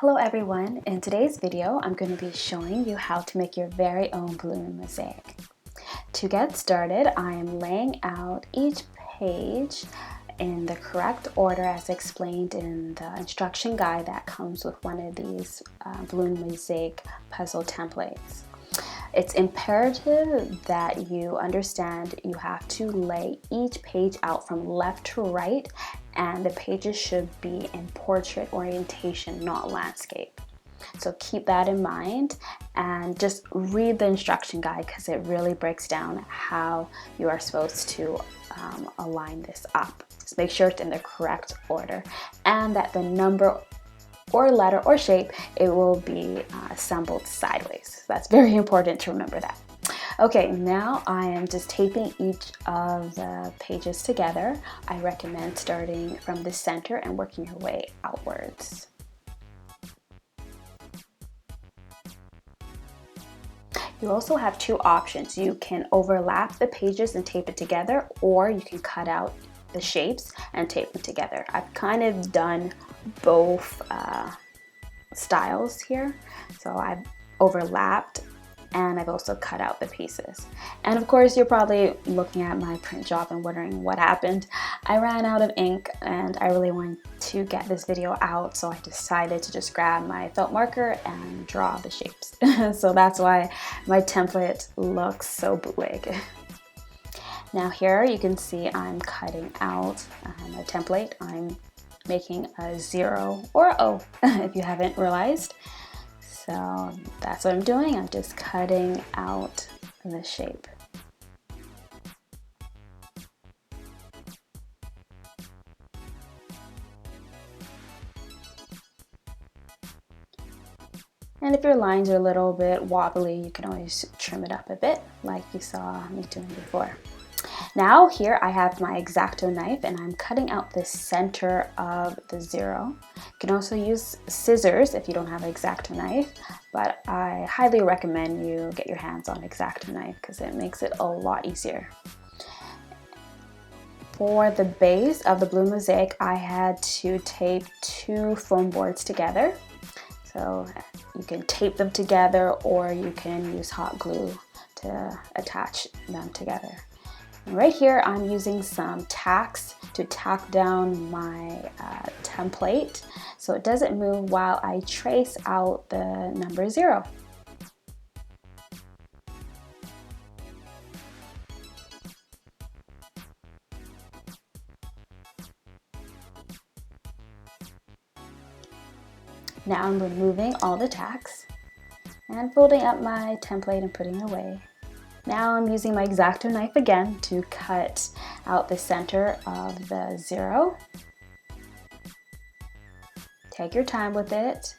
Hello everyone, in today's video I'm going to be showing you how to make your very own balloon mosaic. To get started, I am laying out each page in the correct order as explained in the instruction guide that comes with one of these balloon mosaic puzzle templates. It's imperative that you understand you have to lay each page out from left to right, and the pages should be in portrait orientation, not landscape. So keep that in mind and just read the instruction guide because it really breaks down how you are supposed to align this up. Just make sure it's in the correct order and that the number or letter or shape, it will be assembled sideways. That's very important to remember that. Okay, now I am just taping each of the pages together. I recommend starting from the center and working your way outwards. You also have two options. You can overlap the pages and tape it together, or you can cut out the shapes and tape them together. I've kind of done both styles here. So I've overlapped and I've also cut out the pieces. And of course, you're probably looking at my print job and wondering what happened. I ran out of ink and I really wanted to get this video out, so I decided to just grab my felt marker and draw the shapes. So that's why my template looks so bootleg. Now here you can see I'm cutting out a template. I'm making a 0 or a O if you haven't realized. So that's what I'm doing. I'm just cutting out the shape. And if your lines are a little bit wobbly, you can always trim it up a bit like you saw me doing before. Now here I have my X-Acto knife and I'm cutting out the center of the 0. You can also use scissors if you don't have an X-Acto knife, but I highly recommend you get your hands on X-Acto knife because it makes it a lot easier. For the base of the balloon mosaic, I had to tape 2 foam boards together. So you can tape them together or you can use hot glue to attach them together. Right here, I'm using some tacks to tack down my template so it doesn't move while I trace out the number 0. Now I'm removing all the tacks and folding up my template and putting it away. Now I'm using my X-Acto knife again to cut out the center of the 0. Take your time with it.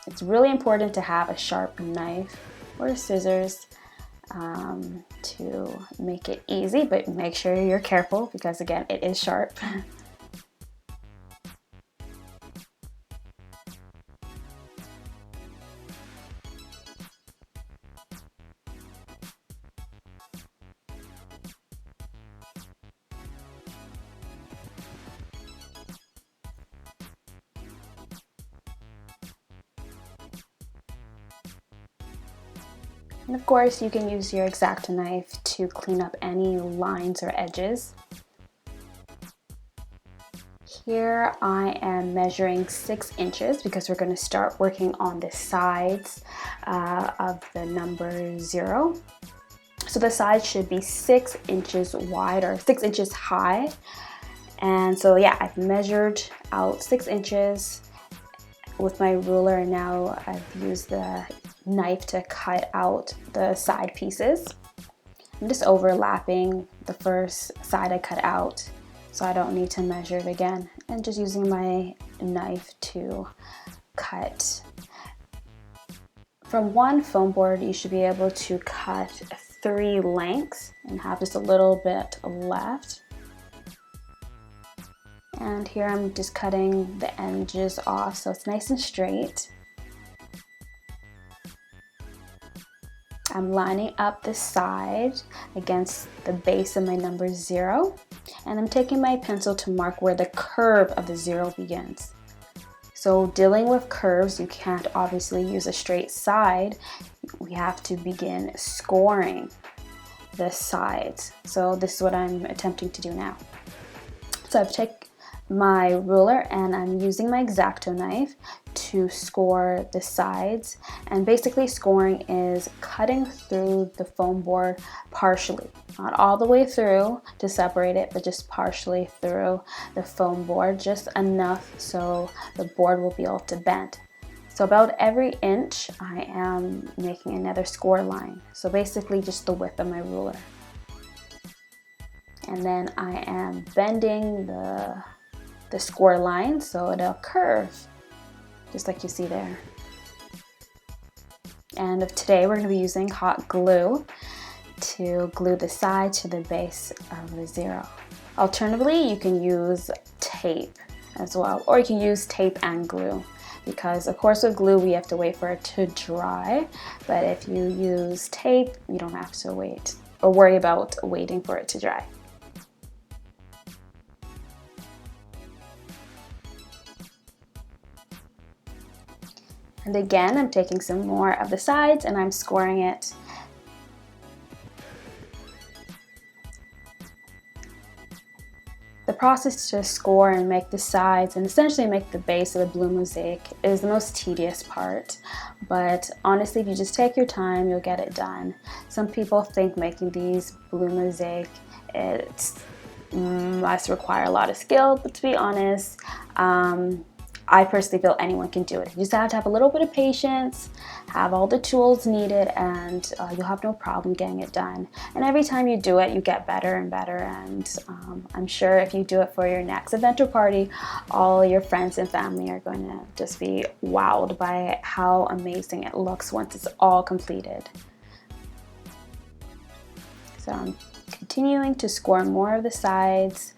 It's really important to have a sharp knife or scissors to make it easy, but make sure you're careful because again, it is sharp. And of course, you can use your X-Acto knife to clean up any lines or edges. Here I am measuring 6 inches because we're going to start working on the sides of the number 0. So the sides should be 6 inches wide or 6 inches high. And so yeah, I've measured out 6 inches with my ruler, and now I've used the knife to cut out the side pieces. I'm just overlapping the first side I cut out so I don't need to measure it again, and just using my knife to cut. From one foam board you should be able to cut 3 lengths and have just a little bit left. And here I'm just cutting the edges off so it's nice and straight. I'm lining up the side against the base of my number 0, and I'm taking my pencil to mark where the curve of the 0 begins. So dealing with curves, you can't obviously use a straight side. We have to begin scoring the sides. So this is what I'm attempting to do now. So I've taken my ruler and I'm using my X-Acto knife to score the sides, and basically scoring is cutting through the foam board partially, not all the way through to separate it, but just partially through the foam board, just enough so the board will be able to bend. So about every inch I am making another score line, so basically just the width of my ruler. And then I am bending the score line so it'll curve, just like you see there. And today we're going to be using hot glue to glue the side to the base of the zero. Alternatively, you can use tape as well, or you can use tape and glue, because of course with glue we have to wait for it to dry, but if you use tape you don't have to wait or worry about waiting for it to dry. And again, I'm taking some more of the sides and I'm scoring it. The process to score and make the sides and essentially make the base of the balloon mosaic is the most tedious part. But honestly, if you just take your time, you'll get it done. Some people think making these balloon mosaic, it must require a lot of skill, but to be honest, I personally feel anyone can do it. You just have to have a little bit of patience, have all the tools needed, and you'll have no problem getting it done. And every time you do it, you get better and better. And I'm sure if you do it for your next event or party, all your friends and family are going to just be wowed by how amazing it looks once it's all completed. So I'm continuing to score more of the sides.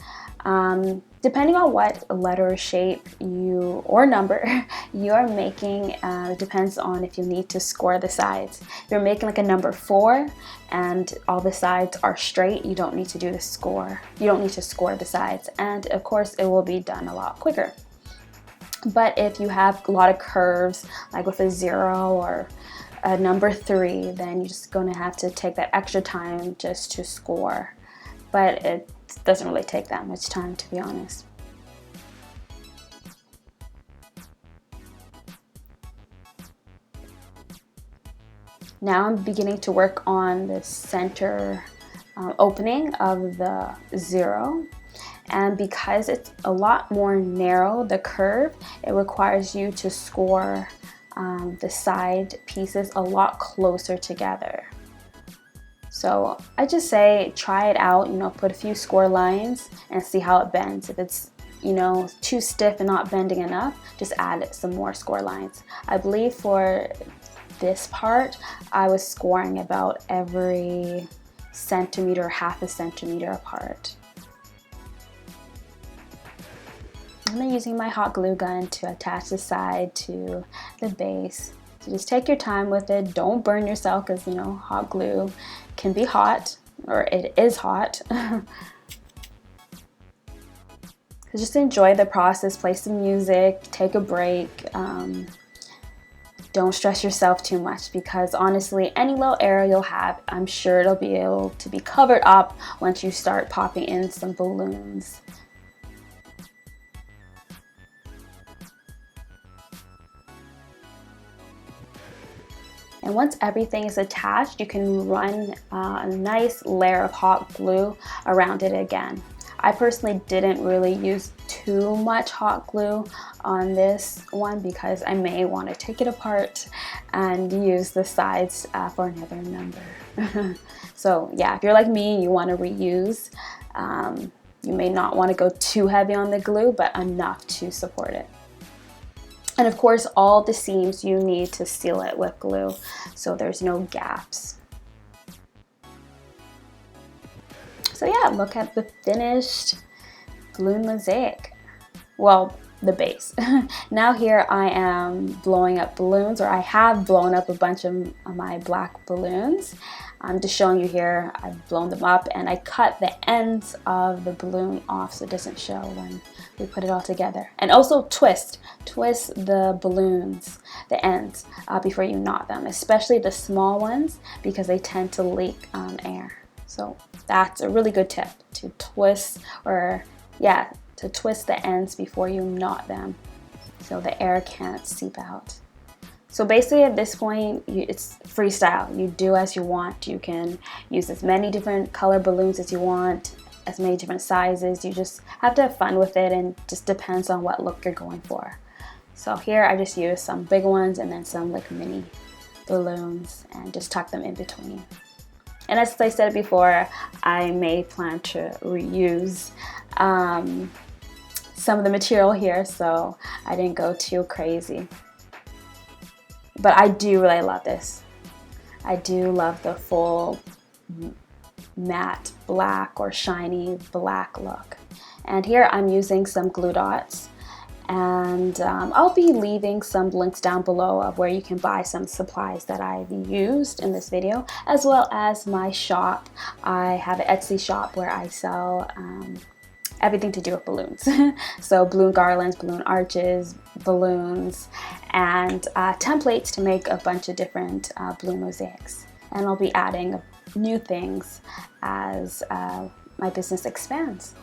Depending on what letter or shape or number you are making, it depends on if you need to score the sides. If you're making like a number 4 and all the sides are straight, you don't need to do the score. You don't need to score the sides, and of course it will be done a lot quicker. But if you have a lot of curves, like with a 0 or a number 3, then you're just going to have to take that extra time just to score. But it doesn't really take that much time, to be honest. Now I'm beginning to work on the center opening of the 0. And because it's a lot more narrow, the curve, it requires you to score the side pieces a lot closer together. So I just say try it out, put a few score lines and see how it bends. If it's, too stiff and not bending enough, just add some more score lines. I believe for this part, I was scoring about every centimeter, half a centimeter apart. I'm using my hot glue gun to attach the side to the base. So just take your time with it. Don't burn yourself, because hot glue can be hot, or it is hot. So just enjoy the process, play some music, take a break. Don't stress yourself too much, because honestly, any little error you'll have, I'm sure it'll be able to be covered up once you start popping in some balloons. And once everything is attached, you can run a nice layer of hot glue around it again. I personally didn't really use too much hot glue on this one because I may want to take it apart and use the sides for another number. So yeah, if you're like me, you want to reuse. You may not want to go too heavy on the glue, but enough to support it. And of course, all the seams you need to seal it with glue, so there's no gaps. So yeah, look at the finished balloon mosaic. Well, the base. Now here I am blowing up balloons, or I have blown up a bunch of my black balloons. I'm just showing you here. I've blown them up and I cut the ends of the balloon off so it doesn't show when we put it all together. And also twist the balloons, the ends, before you knot them, especially the small ones because they tend to leak air. So that's a really good tip, to twist the ends before you knot them so the air can't seep out. So basically at this point, it's freestyle. You do as you want. You can use as many different color balloons as you want, as many different sizes. You just have to have fun with it, and just depends on what look you're going for. So here I just used some big ones and then some like mini balloons and just tuck them in between. And as I said before, I may plan to reuse some of the material here, so I didn't go too crazy. But I do really love this. I do love the full matte black or shiny black look. And here I'm using some glue dots, and I'll be leaving some links down below of where you can buy some supplies that I've used in this video, as well as my shop. I have an Etsy shop where I sell everything to do with balloons. So balloon garlands, balloon arches, balloons, and templates to make a bunch of different balloon mosaics. And I'll be adding new things as my business expands.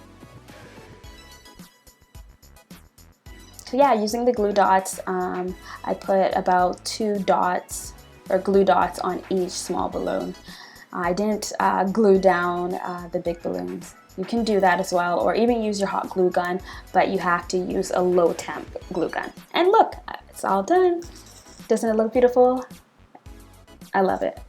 So yeah, using the glue dots, I put about 2 dots or glue dots on each small balloon. I didn't glue down the big balloons. You can do that as well, or even use your hot glue gun, but you have to use a low temp glue gun. And look, it's all done. Doesn't it look beautiful? I love it.